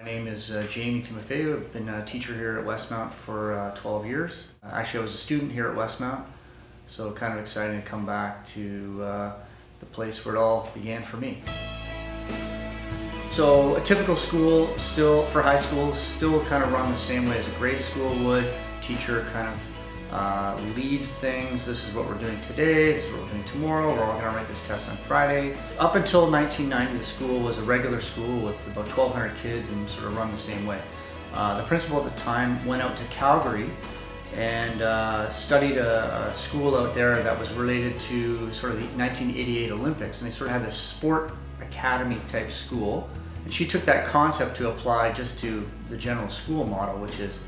My name is Jamie Timofeyew. I've been a teacher here at Westmount for 12 years. Actually, I was a student here at Westmount, so kind of excited to come back to the place where it all began for me. So a typical school, still for high schools, still kind of run the same way as a grade school would. Teacher kind of leads things. This is what we're doing today, this is what we're doing tomorrow, we're all going to write this test on Friday. Up until 1990, the school was a regular school with about 1,200 kids and sort of run the same way. The principal at the time went out to Calgary and studied a school out there that was related to sort of the 1988 Olympics, and they sort of had this sport academy type school. And she took that concept to apply just to the general school model, which is,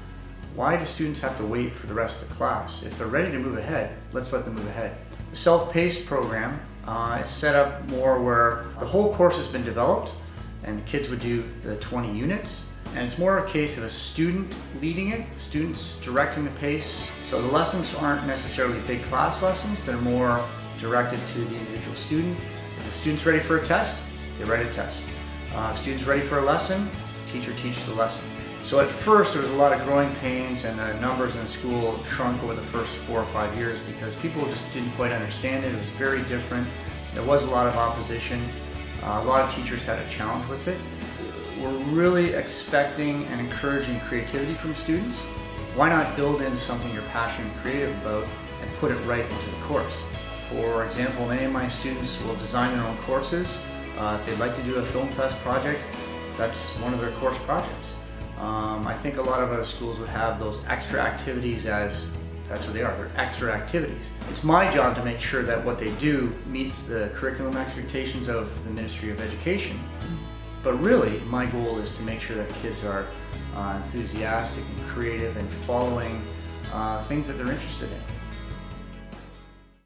why do students have to wait for the rest of the class? If they're ready to move ahead, let's let them move ahead. The self-paced program is set up more where the whole course has been developed and the kids would do the 20 units. And it's more a case of a student leading it, students directing the pace. So the lessons aren't necessarily big class lessons, they're more directed to the individual student. If the student's ready for a test, they write a test. If student's ready for a lesson, teacher teaches the lesson. So at first there was a lot of growing pains, and the numbers in the school shrunk over the first 4 or 5 years because people just didn't quite understand it. It was very different. There was a lot of opposition. A lot of teachers had a challenge with it. We're really expecting and encouraging creativity from students. Why not build in something you're passionate and creative about and put it right into the course? For example, many of my students will design their own courses. If they'd like to do a film fest project, that's one of their course projects. I think a lot of other schools would have those extra activities as, that's what they are, they're extra activities. It's my job to make sure that what they do meets the curriculum expectations of the Ministry of Education. But really, my goal is to make sure that kids are enthusiastic and creative and following things that they're interested in.